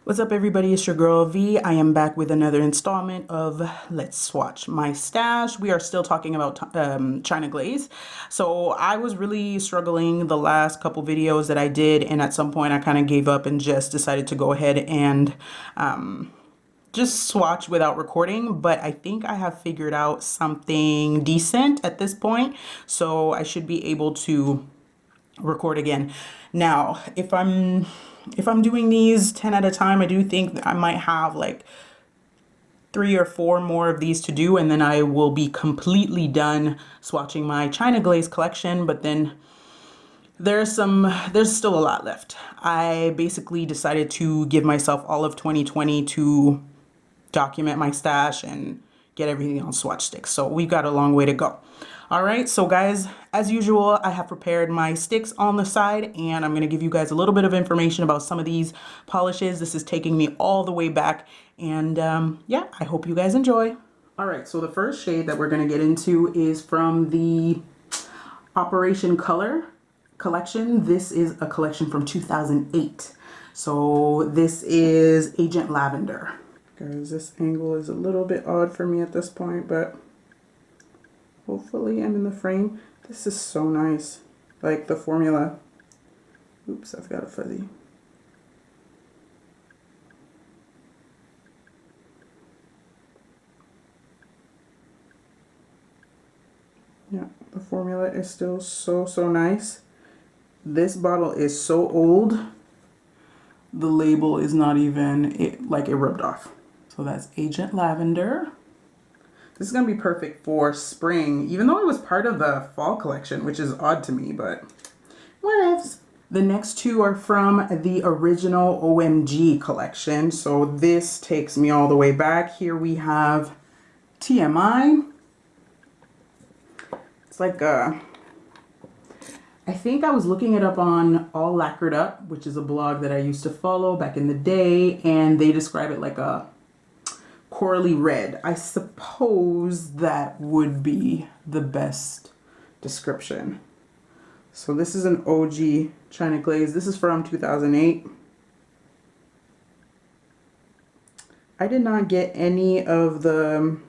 What's up, everybody? It's your girl V. I am back with another installment of Let's Swatch My Stash. We are still talking about China Glaze. So I was really struggling the last couple videos that I did, and at some point I kind of gave up and just decided to go ahead and just swatch without recording. But I think I have figured out something decent at this point, so I should be able to record again. Now, if I'm doing these 10 at a time, I do think I might have like 3 or 4 more of these to do, and then I will be completely done swatching my China Glaze collection. But then there's still a lot left. I basically decided to give myself all of 2020 to document my stash and get everything on swatch sticks. So we've got a long way to go. All right, so guys, as usual, I have prepared my sticks on the side, and I'm gonna give you guys a little bit of information about some of these polishes. This is taking me all the way back, and yeah, I hope you guys enjoy. All right, so the first shade that we're gonna get into is from the Operation Color collection. This is a collection from 2008. So this is Agent Lavender. Guys, this angle is a little bit odd for me at this point, but hopefully I'm in the frame. This is so nice. Like the formula. Oops, I've got a fuzzy. Yeah, the formula is still so nice. This bottle is so old. The label is not even, like it rubbed off. So that's Agent Lavender. This is going to be perfect for spring, even though it was part of the fall collection, which is odd to me, but whatevs. The next two are from the original OMG collection. So this takes me all the way back. Here we have TMI. It's like I think I was looking it up on All Lacquered Up, which is a blog that I used to follow back in the day, and they describe it like a corally red. I suppose that would be the best description. So this is an OG China Glaze. This is from 2008. I did not get any of the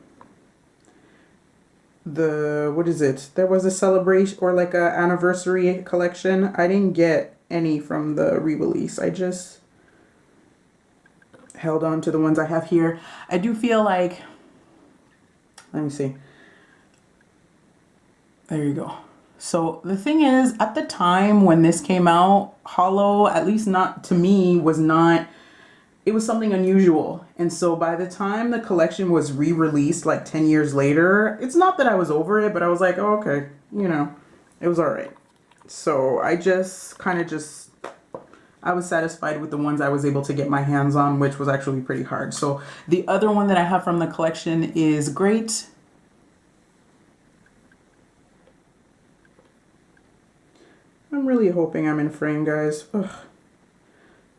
what is it? There was a celebration or like a anniversary collection. I didn't get any from the re-release. I just held on to the ones I have here. I do feel like, let me see. There you go. So the thing is, at the time when this came out, hollow, at least not to me, was not, it was something unusual. And so by the time the collection was re-released like 10 years later, it's not that I was over it, but I was like, oh, okay, you know, it was all right. So I just kind of I was satisfied with the ones I was able to get my hands on, which was actually pretty hard. So the other one that I have from the collection is Great. I'm really hoping I'm in frame, guys. Ugh.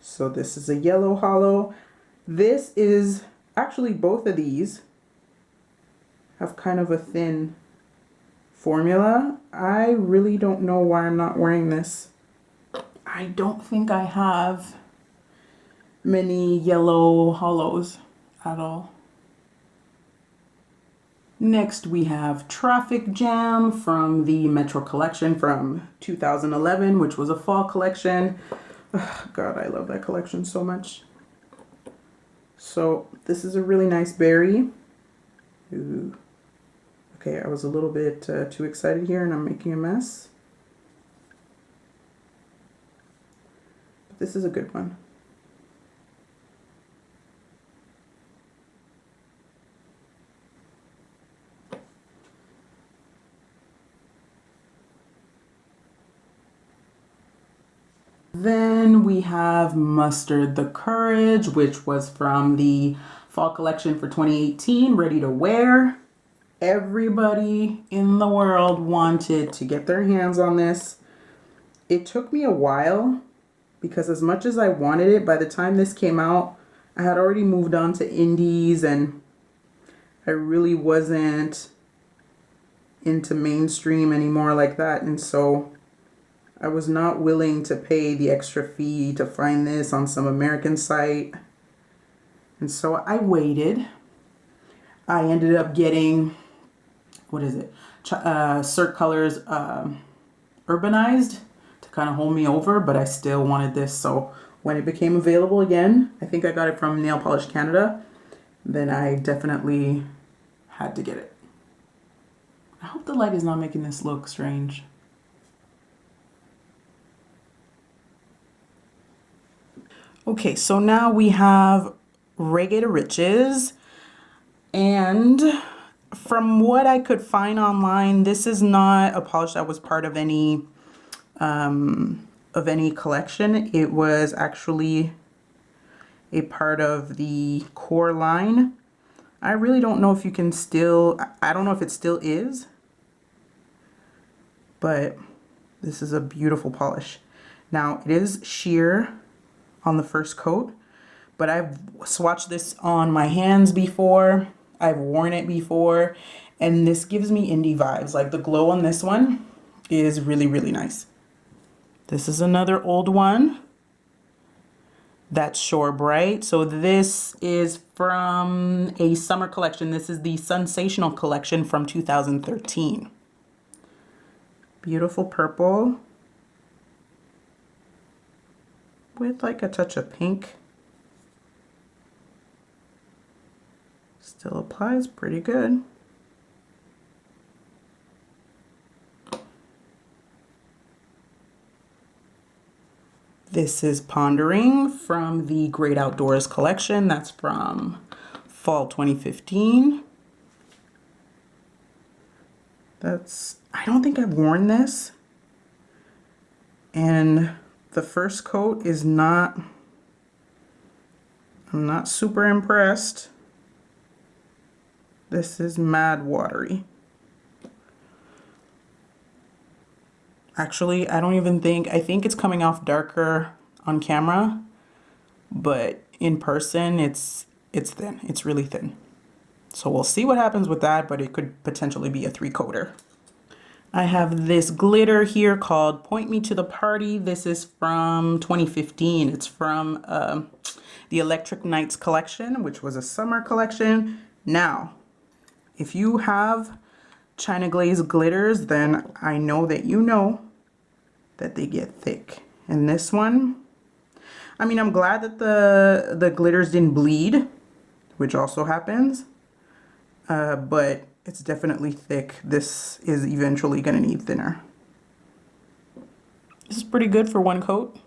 So this is a yellow hollow. This is actually, both of these have kind of a thin formula. I really don't know why I'm not wearing this. I don't think I have many yellow hollows at all. Next we have Traffic Jam from the Metro collection from 2011, which was a fall collection. Ugh, God, I love that collection so much. So this is a really nice berry. Ooh. Okay, I was a little bit too excited here and I'm making a mess. This is a good one. Then we have Mustered the Courage, which was from the fall collection for 2018, ready to wear. Everybody in the world wanted to get their hands on this. It took me a while, because as much as I wanted it, by the time this came out, I had already moved on to indies and I really wasn't into mainstream anymore like that. And so I was not willing to pay the extra fee to find this on some American site. And so I waited. I ended up getting, what is it? Cert Colors Urbanized to kind of hold me over, but I still wanted this. So when it became available again, I think I got it from Nail Polish Canada, then I definitely had to get it. I hope the light is not making this look strange. Okay, so now we have Reggae to Riches, and from what I could find online, this is not a polish that was part of any collection. It was actually a part of the core line. I really don't know if you can still, I don't know if it still is, but this is a beautiful polish. Now it is sheer on the first coat, but I've swatched this on my hands before. I've worn it before, and this gives me indie vibes. Like the glow on this one is really, really nice. This is another old one. That's Shore Brite. So this is from a summer collection. This is the Sensational collection from 2013. Beautiful purple with like a touch of pink. Still applies pretty good. This is Pondering from the Great Outdoors collection. That's from fall 2015. I don't think I've worn this. And the first coat is I'm not super impressed. This is mad watery. Actually, I think it's coming off darker on camera, but in person it's thin. It's really thin. So we'll see what happens with that, but it could potentially be a 3-coater. I have this glitter here called Point Me to the Party. This is from 2015. It's from the Electric Nights collection, which was a summer collection. Now, if you have China Glaze glitters, then I know that you know that they get thick. And this one, I mean, I'm glad that the glitters didn't bleed, which also happens, but it's definitely thick. This is eventually gonna need thinner. This is pretty good for 1 coat.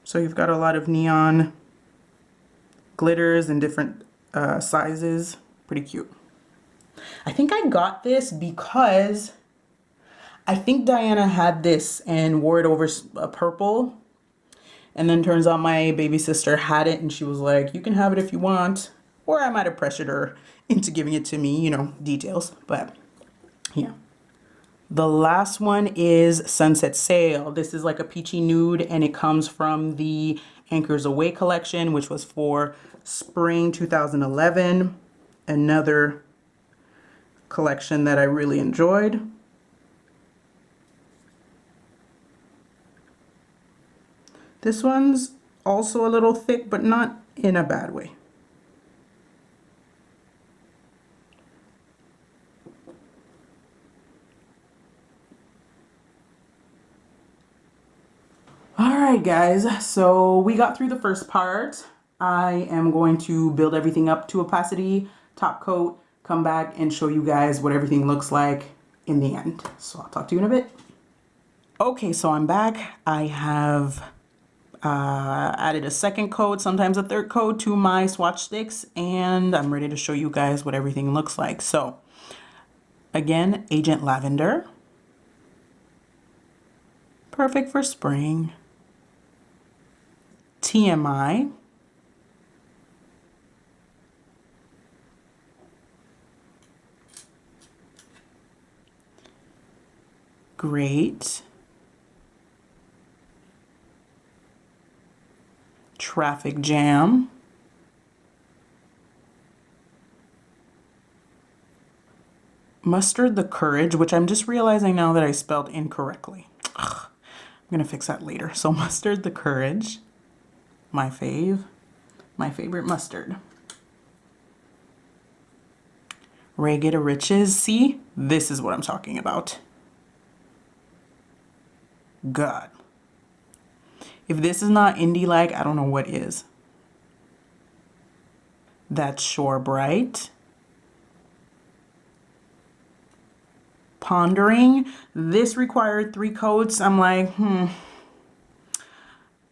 So you've got a lot of neon glitters in different sizes. Pretty cute. I think I got this because I think Diana had this and wore it over a purple. And then turns out my baby sister had it and she was like, you can have it if you want. Or I might have pressured her into giving it to me, you know, details. But yeah. The last one is Sunset Sail. This is like a peachy nude and it comes from the Anchors Away collection, which was for spring 2011. Another collection that I really enjoyed. This one's also a little thick, but not in a bad way. All right, guys, so we got through the first part. I am going to build everything up to opacity, top coat, come back and show you guys what everything looks like in the end. So I'll talk to you in a bit. Okay, so I'm back. I have added a second coat, sometimes a third coat to my swatch sticks, and I'm ready to show you guys what everything looks like. So again, Agent Lavender. Perfect for spring. TMI. Great. Traffic Jam. Mustered the Courage, which I'm just realizing now that I spelled incorrectly. Ugh, I'm gonna fix that later. So Mustered the Courage. My fave. My favorite mustard. Reggae to Riches. See? This is what I'm talking about. God. If this is not indie-like, I don't know what is. That's Shore Brite. Pondering. This required 3 coats. I'm like, I'm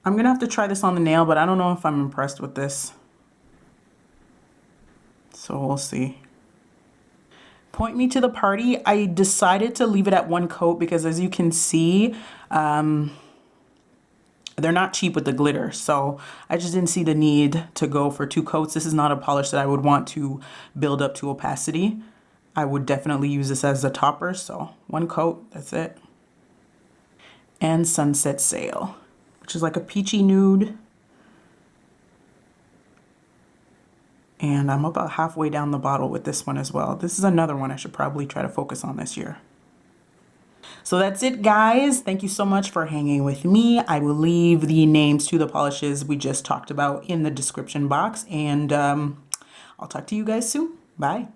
gonna have to try this on the nail, but I don't know if I'm impressed with this. So we'll see. Point Me to the Party. I decided to leave it at 1 coat because, as you can see, they're not cheap with the glitter, so I just didn't see the need to go for 2 coats. This is not a polish that I would want to build up to opacity. I would definitely use this as a topper, so 1 coat, that's it. And Sunset Sail, which is like a peachy nude. And I'm about halfway down the bottle with this one as well. This is another one I should probably try to focus on this year. So that's it, guys. Thank you so much for hanging with me. I will leave the names to the polishes we just talked about in the description box, and I'll talk to you guys soon. Bye.